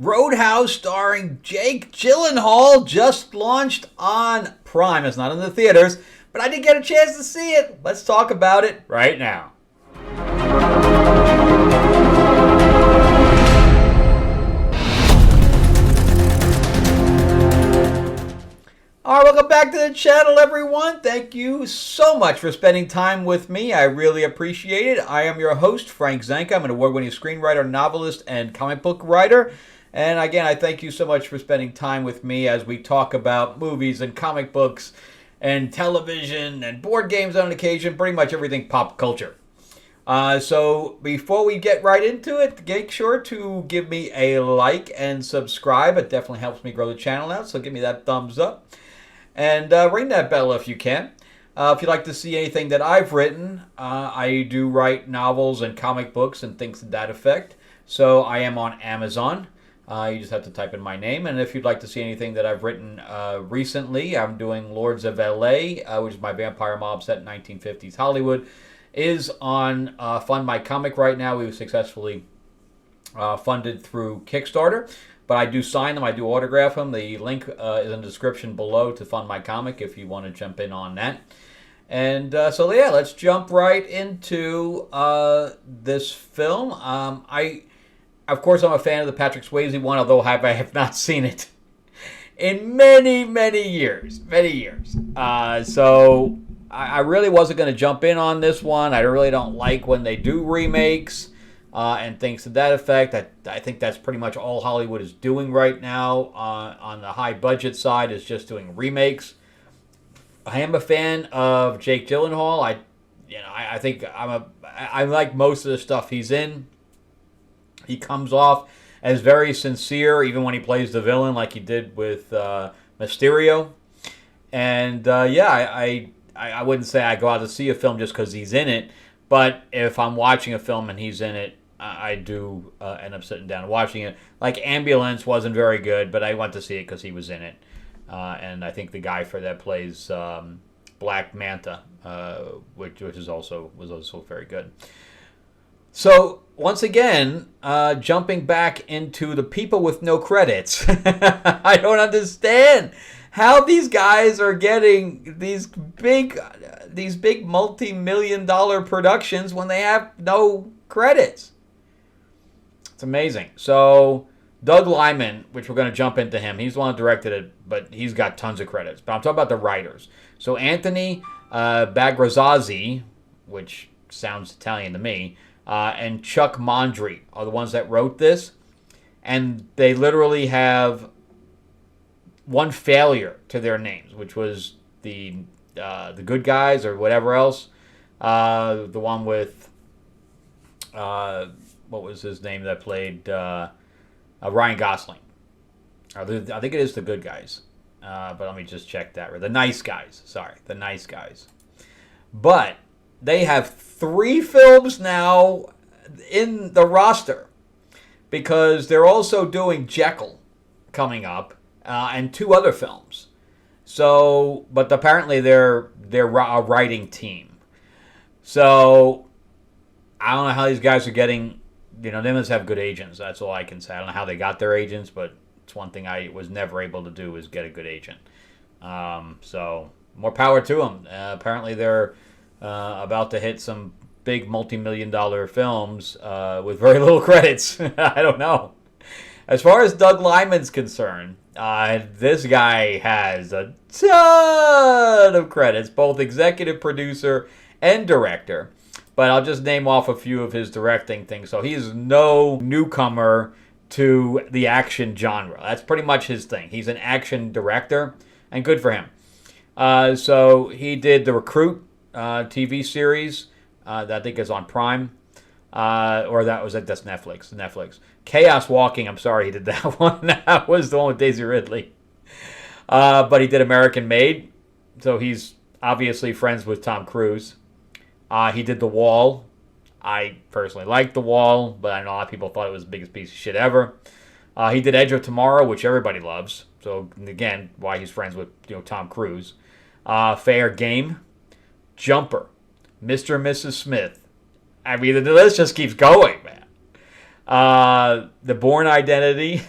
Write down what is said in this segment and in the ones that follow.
Roadhouse starring Jake Gyllenhaal just launched on Prime. It's not in the theaters, but I did get a chance to see it. Let's talk about it right now. Alright, welcome back to the channel, everyone. Thank you so much for spending time with me. I really appreciate it. I am your host, Frank Zanka. I'm an award-winning screenwriter, novelist, and comic book writer. And again, I thank you so much for spending time with me as we talk about movies and comic books and television and board games on occasion, pretty much everything pop culture. So before we get right into it, make sure to give me a like and subscribe. It definitely helps me grow the channel out, so give me that thumbs up. And ring that bell if you can. If you'd like to see anything that I've written, I do write novels and comic books and things to that effect. So I am on Amazon. You just have to type in my name. And if you'd like to see anything that I've written recently, I'm doing Lords of L.A., which is my vampire mob set in 1950s Hollywood, is on Fund My Comic right now. We were successfully funded through Kickstarter. But I do sign them. I do autograph them. The link is in the description below to Fund My Comic if you want to jump in on that. And so, yeah, let's jump right into this film. Of course, I'm a fan of the Patrick Swayze one, although I have not seen it in many, many years. Many years. So I really wasn't going to jump in on this one. I really don't like when they do remakes. And things to that effect. I think that's pretty much all Hollywood is doing right now on the high budget side, is just doing remakes. I am a fan of Jake Gyllenhaal. I think I like most of the stuff he's in. He comes off as very sincere, even when he plays the villain, like he did with Mysterio. And I wouldn't say I go out to see a film just because he's in it. But if I'm watching a film and he's in it, I do end up sitting down and watching it. Like Ambulance wasn't very good, but I went to see it because he was in it. And I think the guy for that plays Black Manta, which was also very good. So once again, jumping back into the people with no credits, I don't understand how these guys are getting these big multi-million-dollar productions when they have no credits. It's amazing. So Doug Liman, which we're going to jump into him, he's the one who directed it, but he's got tons of credits. But I'm talking about the writers. So Anthony Bagrazazzi, which sounds Italian to me, and Chuck Mondry are the ones that wrote this. And they literally have one failure to their names, which was the Good Guys or whatever else. The one with what was his name that played Ryan Gosling. I think it is The Good Guys. But let me just check that. The Nice Guys. Sorry, The Nice Guys. But they have 3 films now in the roster because they're also doing Jekyll coming up and 2 other films. So, but apparently they're a writing team. So I don't know how these guys are getting. They must have good agents. That's all I can say. I don't know how they got their agents, but it's one thing I was never able to do is get a good agent. So more power to them. Apparently they're about to hit some big multi-million-dollar films with very little credits. I don't know. As far as Doug Liman's concerned, this guy has a ton of credits, both executive producer and director. But I'll just name off a few of his directing things. So he's no newcomer to the action genre. That's pretty much his thing. He's an action director, and good for him. So he did The Recruit TV series that I think is on Prime. That's Netflix. Chaos Walking, I'm sorry he did that one. That was the one with Daisy Ridley. But he did American Made, so he's obviously friends with Tom Cruise. He did The Wall. I personally liked The Wall, but I know a lot of people thought it was the biggest piece of shit ever. He did Edge of Tomorrow, which everybody loves. So, again, why he's friends with Tom Cruise. Fair Game. Jumper. Mr. and Mrs. Smith. I mean, the list just keeps going, man. The Bourne Identity.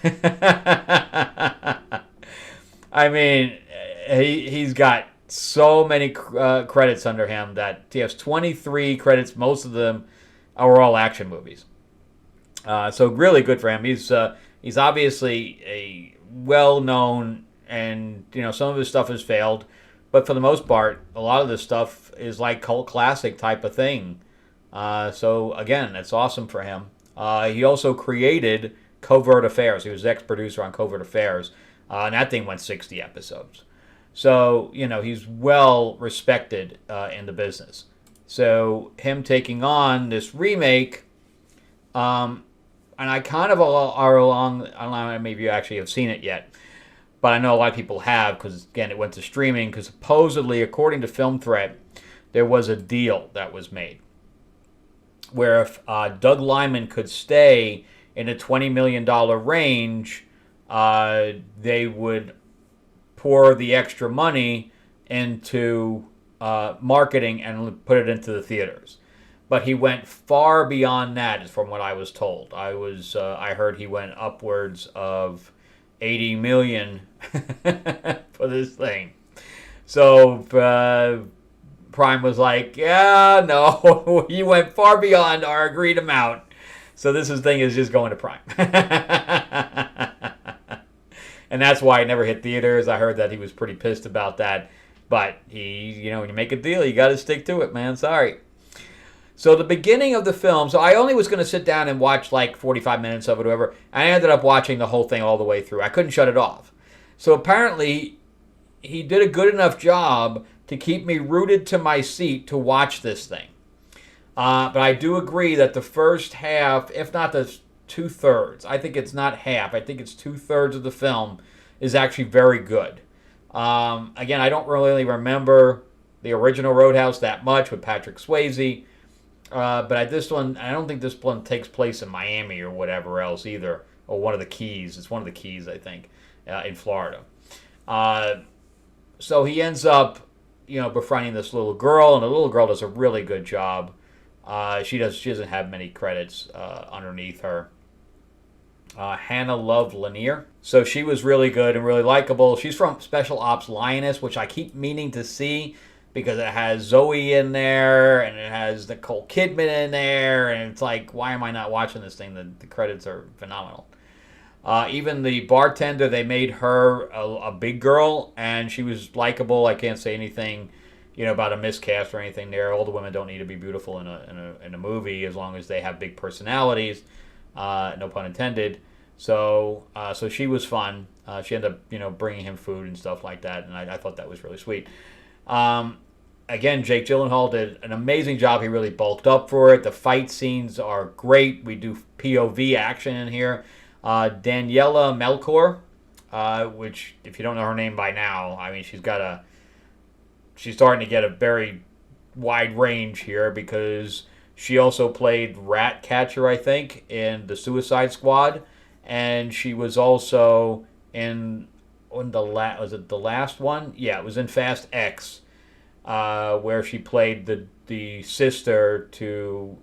I mean, he's got so many credits under him that he has 23 credits. Most of them are all action movies. So really good for him. He's obviously a well-known, and some of his stuff has failed, but for the most part, a lot of this stuff is like cult classic type of thing. So again, that's awesome for him. He also created Covert Affairs. He was ex-producer on Covert Affairs, and that thing went 60 episodes. So he's well respected in the business. So him taking on this remake. And I kind of are along. I don't know how many of you actually have seen it yet, but I know a lot of people have because, again, it went to streaming. Because supposedly, according to Film Threat, there was a deal that was made where if Doug Liman could stay in a $20 million range, they would pour the extra money into marketing and put it into the theaters. But he went far beyond that, from what I was told. I heard he went upwards of $80 million for this thing. So Prime was like, "Yeah, no, you went far beyond our agreed amount. So this thing is just going to Prime." And that's why it never hit theaters. I heard that he was pretty pissed about that. But when you make a deal, you got to stick to it, man. Sorry. So the beginning of the film, so I only was going to sit down and watch like 45 minutes of it or whatever. I ended up watching the whole thing all the way through. I couldn't shut it off. So apparently he did a good enough job to keep me rooted to my seat to watch this thing. But I do agree that the first half, if not the 2/3, I think it's not half, I think it's 2/3 of the film is actually very good. Again, I don't really remember the original Roadhouse that much with Patrick Swayze. But this one, I don't think this one takes place in Miami or whatever else either, or one of the Keys. It's one of the Keys, I think, in Florida. So he ends up, befriending this little girl, and the little girl does a really good job. She doesn't have many credits underneath her. Hannah Love Lanier. So she was really good and really likable. She's from Special Ops Lioness, which I keep meaning to see, because it has Zoe in there, and it has Nicole Kidman in there, and it's like, why am I not watching this thing? The credits are phenomenal. Even the bartender, they made her a big girl, and she was likable. I can't say anything, about a miscast or anything there. All the women don't need to be beautiful in a movie, as long as they have big personalities. No pun intended. So she was fun. She ended up, bringing him food and stuff like that, and I thought that was really sweet. Again, Jake Gyllenhaal did an amazing job. He really bulked up for it. The fight scenes are great. We do POV action in here. Daniela Melchior, which, if you don't know her name by now, I mean, she's starting to get a very wide range here, because she also played Ratcatcher, I think, in The Suicide Squad, and she was also in was it the last one? Yeah, it was in Fast X, where she played the sister to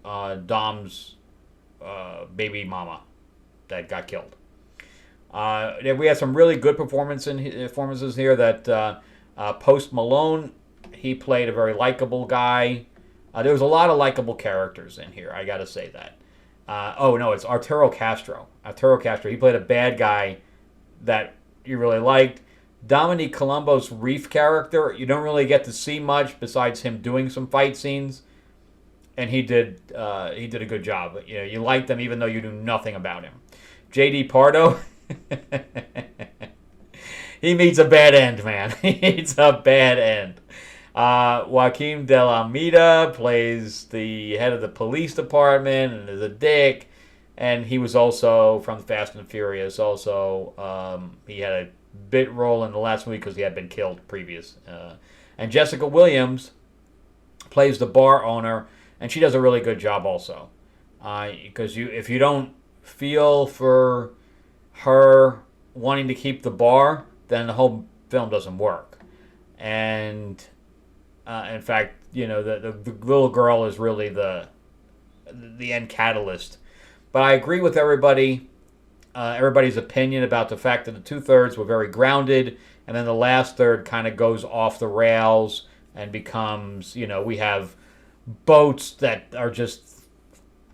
Dom's baby mama that got killed. We had some really good performances here. That Post Malone, he played a very likable guy. There was a lot of likable characters in here, I got to say that. It's Arturo Castro. He played a bad guy that you really liked. Dominique Colombo's Reef character, you don't really get to see much besides him doing some fight scenes, and he did a good job. You like them even though you knew nothing about him. J.D. Pardo, he meets a bad end, man. He meets a bad end. Joaquim de la Almeida plays the head of the police department and is a dick. And he was also from Fast and Furious. Also, he had a bit role in the last movie because he had been killed previous. And Jessica Williams plays the bar owner, and she does a really good job also. Because if you don't feel for her wanting to keep the bar, then the whole film doesn't work. And in fact, the little girl is really the end catalyst But I agree with everybody's opinion about the fact that the two-thirds were very grounded, and then the last third kind of goes off the rails and becomes, we have boats that are just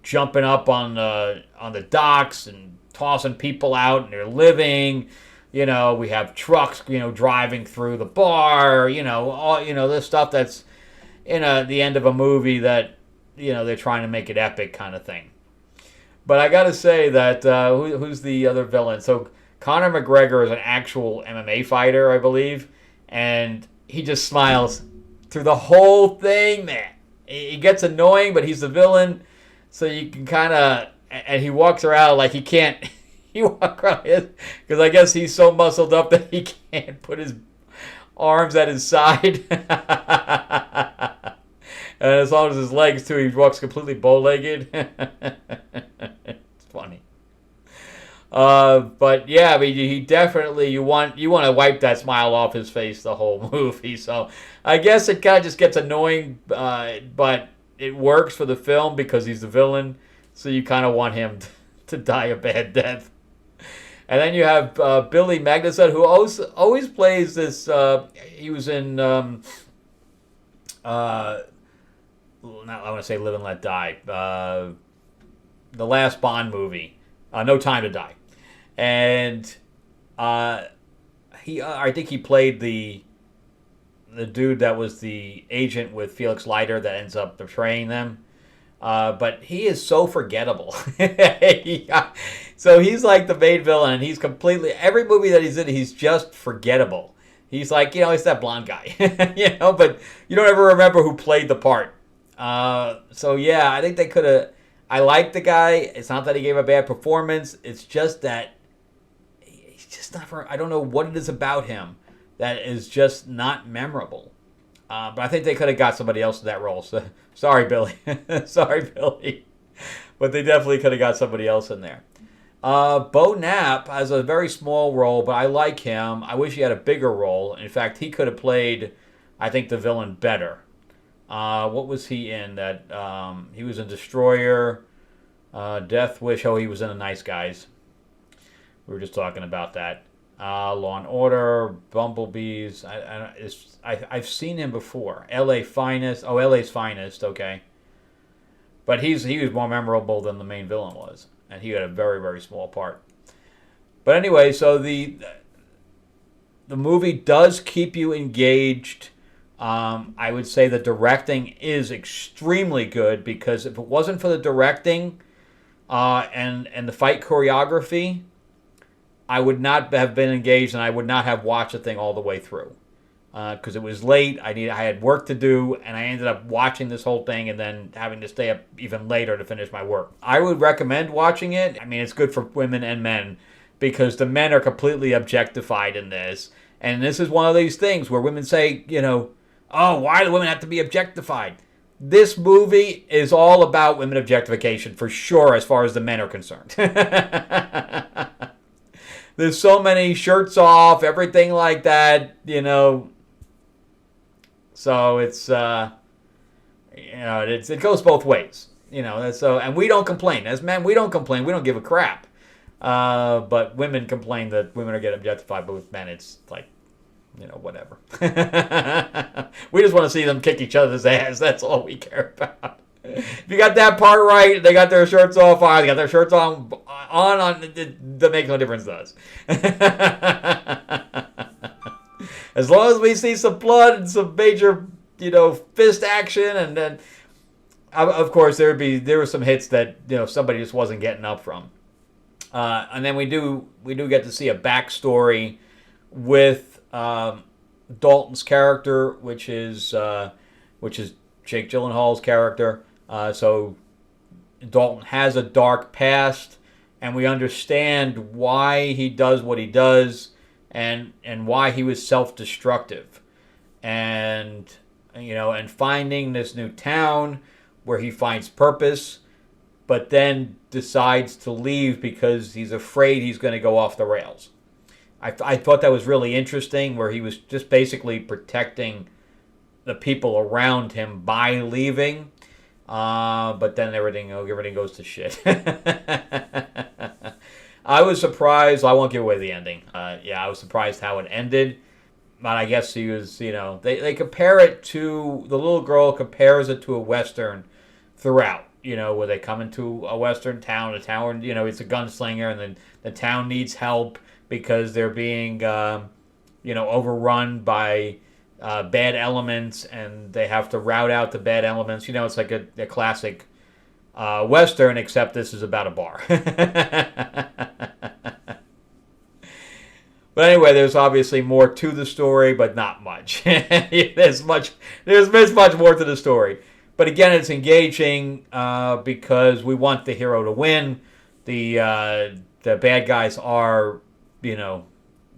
jumping up on the docks and tossing people out, and they're living. We have trucks, driving through the bar. All this stuff that's in the end of a movie that they're trying to make it epic kind of thing. But I got to say that who's the other villain? So Conor McGregor is an actual MMA fighter, I believe, and he just smiles through the whole thing, man. He gets annoying, but he's the villain, so you can kind of, and he walks around like he can't. He walks around because I guess he's so muscled up that he can't put his arms at his side. And as long as his legs too, he walks completely bow-legged. It's funny. But yeah, I mean, he definitely you want to wipe that smile off his face the whole movie. So I guess it kind of just gets annoying, but it works for the film because he's the villain. So you kind of want him to die a bad death. And then you have Billy Magnuson, who always plays this. He was in. I want to say Live and Let Die. The last Bond movie, No Time to Die, and I think he played the dude that was the agent with Felix Leiter that ends up betraying them. But he is so forgettable. So he's like the main villain, and he's completely every movie that he's in, he's just forgettable. He's like, it's that blonde guy, but you don't ever remember who played the part. So yeah, I think they could have. I like the guy. It's not that he gave a bad performance. It's just that he's just not. I don't know what it is about him that is just not memorable. But I think they could have got somebody else in that role. So sorry, Billy. Sorry, Billy. But they definitely could have got somebody else in there. Bo Knapp has a very small role, but I like him. I wish he had a bigger role. In fact, he could have played, I think, the villain better. What was he in? He was in Destroyer, Death Wish. Oh, he was in The Nice Guys. We were just talking about that. Law and Order, Bumblebees. I've seen him before. L.A. Finest. Oh, L.A.'s Finest. Okay. But he was more memorable than the main villain was, and he had a very, very small part. But anyway, so the movie does keep you engaged. I would say the directing is extremely good, because if it wasn't for the directing and the fight choreography, I would not have been engaged, and I would not have watched the thing all the way through, because it was late. I had work to do, and I ended up watching this whole thing and then having to stay up even later to finish my work. I would recommend watching it. I mean, it's good for women and men, because the men are completely objectified in this, and this is one of these things where women say, oh, why do women have to be objectified? This movie is all about women objectification, for sure, as far as the men are concerned. There's so many shirts off, everything like that, So it's, it goes both ways, and we don't complain. As men, we don't complain. We don't give a crap. But women complain that women are getting objectified, but with men, it's like, whatever. We just want to see them kick each other's ass. That's all we care about. If you got that part right, they got their shirts off, they got their shirts on, that makes no difference to us. As long as we see some blood and some major, fist action, and then, of course, there were some hits that, somebody just wasn't getting up from. And then we do get to see a backstory with Dalton's character, which is Jake Gyllenhaal's character. So Dalton has a dark past, and we understand why he does what he does, and why he was self-destructive, and finding this new town where he finds purpose, but then decides to leave because he's afraid he's going to go off the rails. I thought that was really interesting, where he was just basically protecting the people around him by leaving. But then everything goes to shit. I was surprised. I won't give away the ending. I was surprised how it ended. But I guess he was, they compare it to, the little girl compares it to a Western throughout, where they come into a Western town, it's a gunslinger, and then the town needs help because they're being, overrun by bad elements, and they have to rout out the bad elements. It's like a classic Western, except this is about a bar. But anyway, there's obviously more to the story, but not much. There's much more to the story. But again, it's engaging because we want the hero to win. The bad guys are,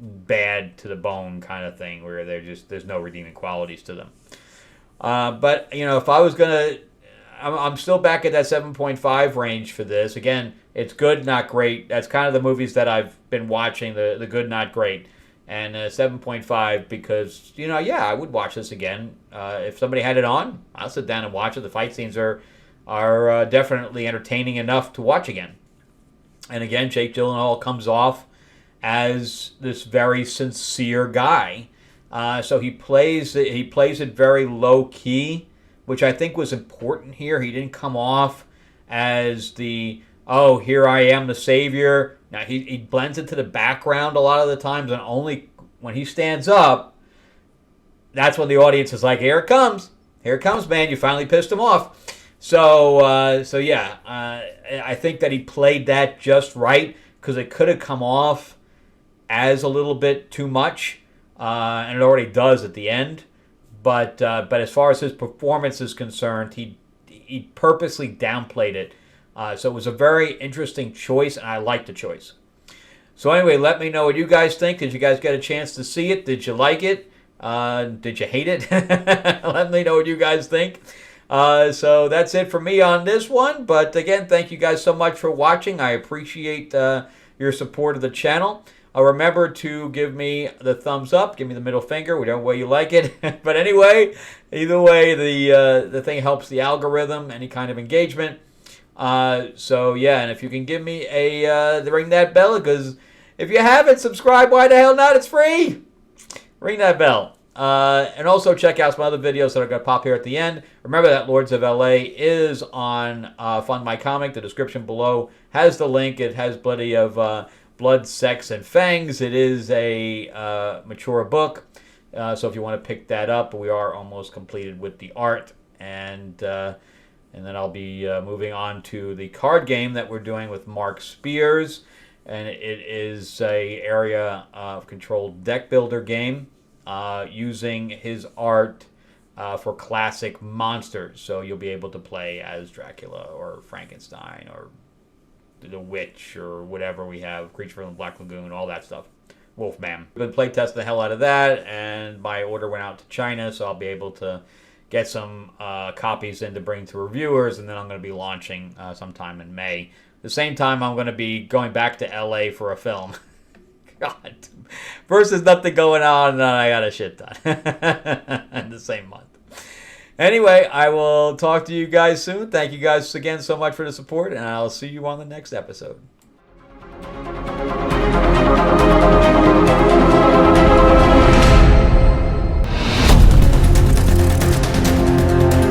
bad to the bone kind of thing, where there's no redeeming qualities to them. But if I was gonna, I'm still back at that 7.5 range for this. Again, it's good, not great. That's kind of the movies that I've been watching, the good, not great. And 7.5 because, I would watch this again. If somebody had it on, I'll sit down and watch it. The fight scenes are definitely entertaining enough to watch again. And again, Jake Gyllenhaal comes off as this very sincere guy. So he plays it very low key, which I think was important here. He didn't come off as oh, here I am, the savior. Now, he blends into the background a lot of the times, and only when he stands up, that's when the audience is like, here it comes. Here it comes, man. You finally pissed him off. I think that he played that just right, because it could have come off as a little bit too much, and it already does at the end. But as far as his performance is concerned, he purposely downplayed it. So it was a very interesting choice, and I liked the choice. So anyway, let me know what you guys think. Did you guys get a chance to see it? Did you like it? Did you hate it? Let me know what you guys think. So that's it for me on this one. But again, thank you guys so much for watching. I appreciate your support of the channel. Remember to give me the thumbs up, give me the middle finger, whichever way you like it. But anyway, either way, the thing helps the algorithm, any kind of engagement. And if you can give me ring that bell, because if you haven't subscribed, why the hell not? It's free. Ring that bell. And also check out some other videos that are going to pop here at the end. Remember that Lords of LA is on Fund My Comic. The description below has the link. It has plenty of blood, sex, and fangs. It is a mature book. So if you want to pick that up, we are almost completed with the art. And then I'll be moving on to the card game that we're doing with Mark Spears. And it is a area of controlled deck builder game using his art for classic monsters. So you'll be able to play as Dracula or Frankenstein or the Witch or whatever we have, Creature from the Black Lagoon, all that stuff. Wolfman. I've been playtesting the hell out of that, and my order went out to China, so I'll be able to get some copies in to bring to reviewers, and then I'm going to be launching sometime in May. The same time, I'm going to be going back to LA for a film. God. First, there's nothing going on, and then I got a shit ton in the same month. Anyway, I will talk to you guys soon. Thank you guys again so much for the support, and I'll see you on the next episode.